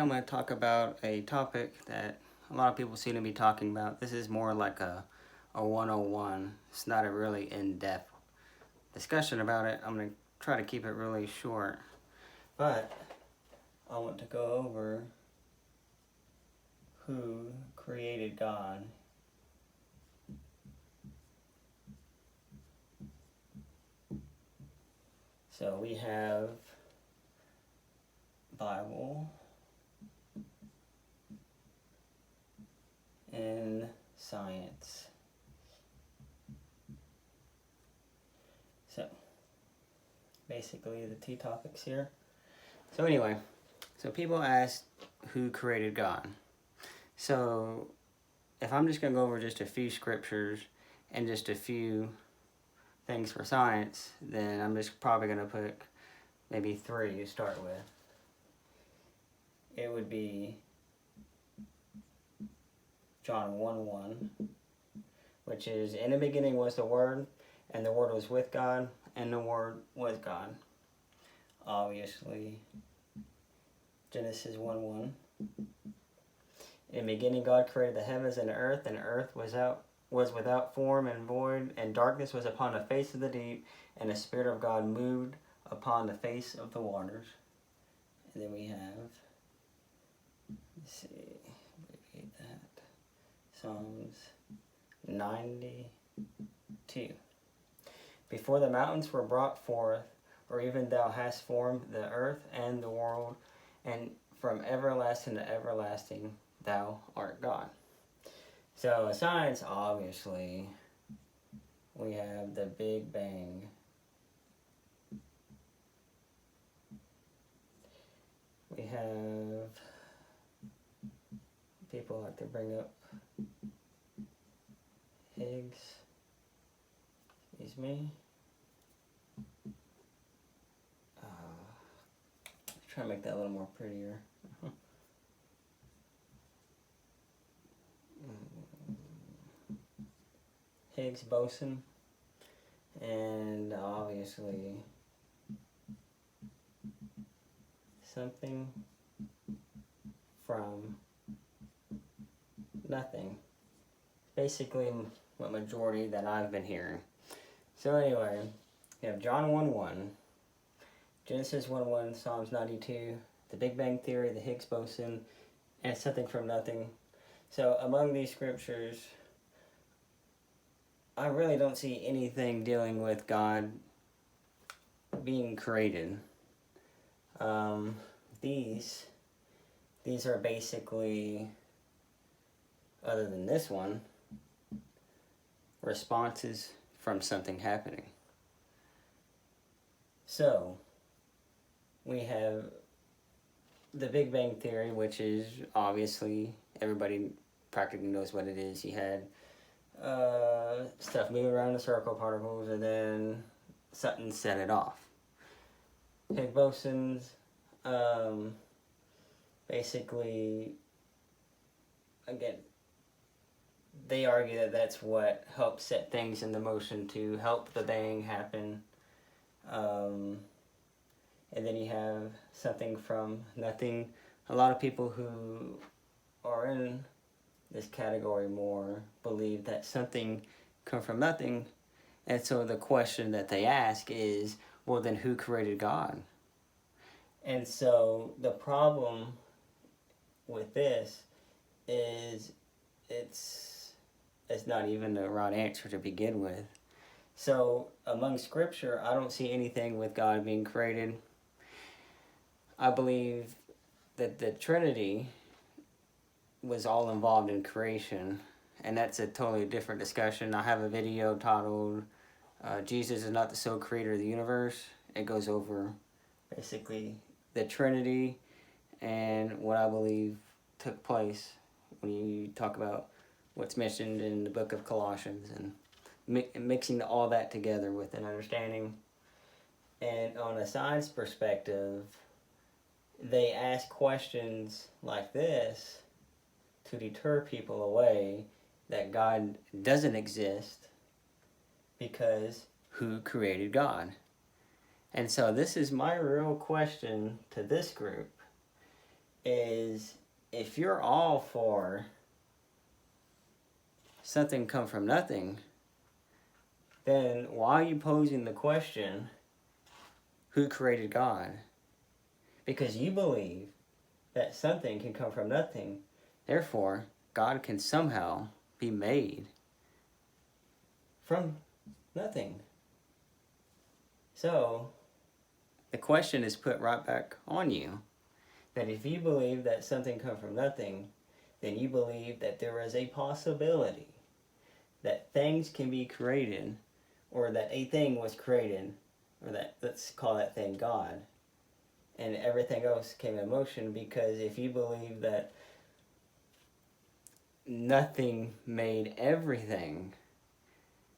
I'm going to talk about a topic that a lot of people seem to be talking about. This is more like a 101. It's not a really in-depth discussion about it. I'm going to try to keep it really short. But I want to go over who created God. So we have Bible and science. So basically the two topics here. So anyway, so people ask who created God. So if I'm just going to go over just a few scriptures and just a few things for science, then I'm just probably going to put maybe 3 to start with. It would be John 1:1, which is, in the beginning was the Word, and the Word was with God, and the Word was God. Obviously, Genesis 1:1. In the beginning God created the heavens and the earth was without form and void, and darkness was upon the face of the deep, and the Spirit of God moved upon the face of the waters. And then we have, let's see, read that, Psalms 92. Before the mountains were brought forth, or even thou hast formed the earth and the world, and from everlasting to everlasting thou art God. So science, obviously, we have the Big Bang. We have, people like to bring up Higgs, excuse me. Try to make that a little more prettier. Higgs Boson, and obviously something from nothing. Basically what majority that I've been hearing. So anyway, you have John 1:1, Genesis 1:1, Psalms 92, the Big Bang Theory, the Higgs Boson, and something from nothing. So among these scriptures, I really don't see anything dealing with God being created. These are basically, other than this one, responses from something happening. So we have the Big Bang Theory, which is obviously everybody practically knows what it is. You had stuff moving around in a circle, particles, and then something set it off. Higgs bosons, basically, again, they argue that that's what helped set things into motion to help the bang happen. And then you have something from nothing. A lot of people who are in this category more believe that something come from nothing, and so the question that they ask is, well, then who created God? And so the problem with this is it's not even the right answer to begin with. So among scripture, I don't see anything with God being created. I believe that the Trinity was all involved in creation, and that's a totally different discussion. I have a video titled Jesus is not the sole creator of the universe. It goes over basically the Trinity and what I believe took place when you talk about what's mentioned in the book of Colossians, and mixing all that together with an understanding. And on a science perspective, they ask questions like this to deter people away that God doesn't exist, because who created God? And so this is my real question to this group, is if you're all for something come from nothing, then why are you posing the question, who created God? Because you believe that something can come from nothing, therefore God can somehow be made from nothing. So the question is put right back on you, that if you believe that something come from nothing, then you believe that there is a possibility that things can be created, or that a thing was created, or that, let's call that thing God, and everything else came in motion. Because if you believe that nothing made everything,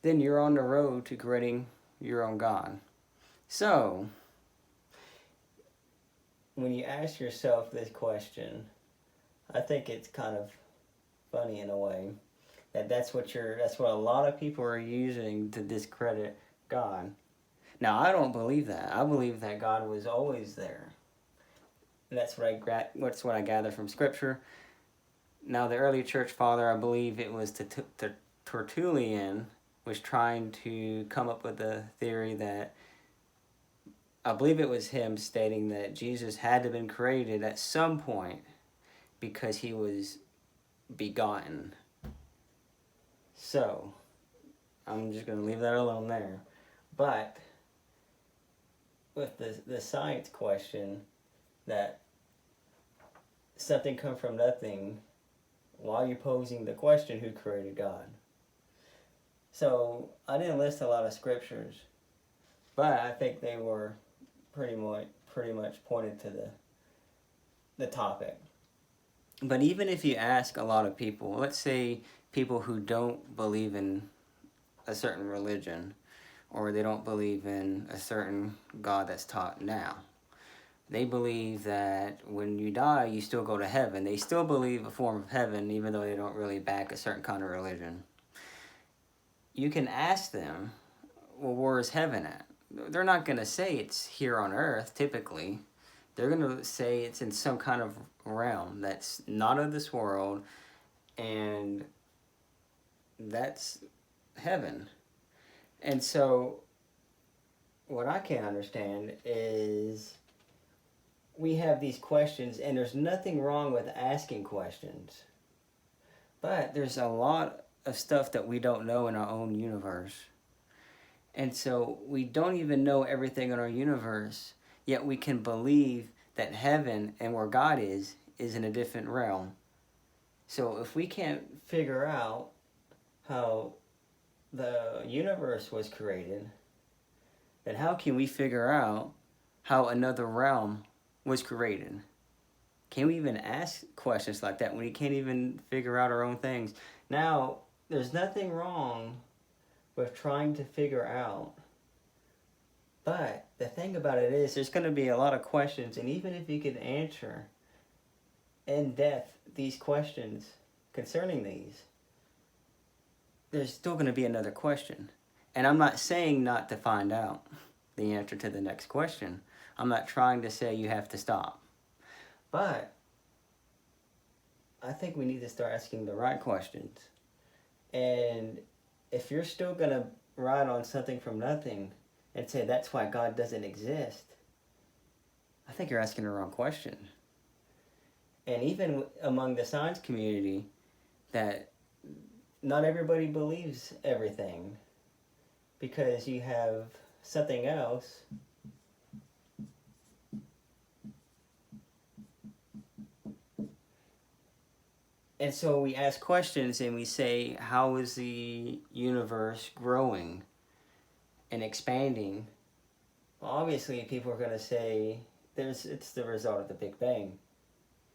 then you're on the road to creating your own God. So when you ask yourself this question, I think it's kind of funny in a way that's what a lot of people are using to discredit God. Now, I don't believe that. I believe that God was always there. And that's what I gather from Scripture. Now, the early church father, I believe it was Tertullian, was trying to come up with a theory that, I believe it was him stating that Jesus had to have been created at some point because he was begotten. So, I'm just going to leave that alone there. But with the science question, that something come from nothing, why are you posing the question, who created God? So, I didn't list a lot of scriptures, but I think they were pretty much pointed to the topic. But even if you ask a lot of people, let's say people who don't believe in a certain religion, or they don't believe in a certain God that's taught now, they believe that when you die, you still go to heaven. They still believe a form of heaven, even though they don't really back a certain kind of religion. You can ask them, well, where is heaven at? They're not going to say it's here on earth, typically. They're going to say it's in some kind of realm that's not of this world, and that's heaven. And so what I can't understand is we have these questions, and there's nothing wrong with asking questions. But there's a lot of stuff that we don't know in our own universe. And so we don't even know everything in our universe, yet we can believe that heaven and where God is in a different realm. So if we can't figure out how the universe was created, then how can we figure out how another realm was created? Can we even ask questions like that when we can't even figure out our own things? Now, there's nothing wrong with trying to figure out, but the thing about it is there's going to be a lot of questions, and even if you could answer in depth these questions concerning these, there's still going to be another question. And I'm not saying not to find out the answer to the next question. I'm not trying to say you have to stop. But I think we need to start asking the right questions. And if you're still going to ride on something from nothing and say that's why God doesn't exist, I think you're asking the wrong question. And even among the science community, that not everybody believes everything, because you have something else and so we ask questions and we say, how is the universe growing and expanding? Well, obviously people are going to say it's the result of the Big Bang.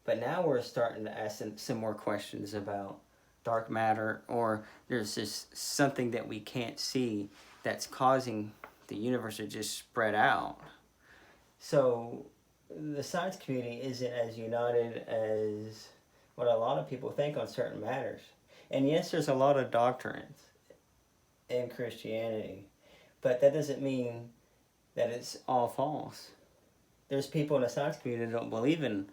But now we're starting to ask some more questions about dark matter, or there's just something that we can't see that's causing the universe to just spread out. So the science community isn't as united as what a lot of people think on certain matters. And yes, there's a lot of doctrines in Christianity, but that doesn't mean that it's all false. There's people in the science community that don't believe in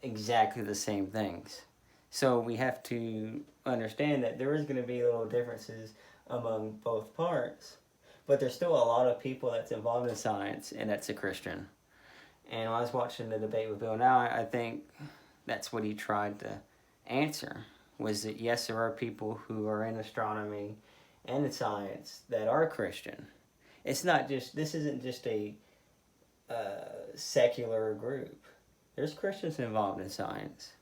exactly the same things. So we have to understand that there is going to be little differences among both parts, but there's still a lot of people that's involved in science and that's a Christian. And when I was watching the debate with Bill Nye, I think that's what he tried to answer, was that yes, there are people who are in astronomy and in science that are Christian. It's not just, this isn't just a secular group. There's Christians involved in science.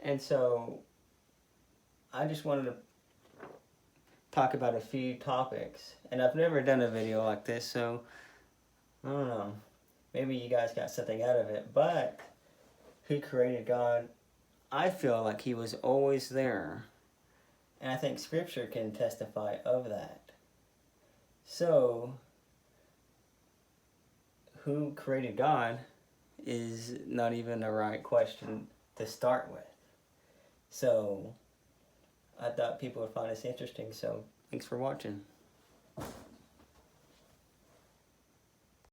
And so I just wanted to talk about a few topics. And I've never done a video like this, so I don't know. Maybe you guys got something out of it. But who created God? I feel like he was always there. And I think Scripture can testify of that. So, who created God is not even the right question to start with. So, I thought people would find this interesting, so thanks for watching.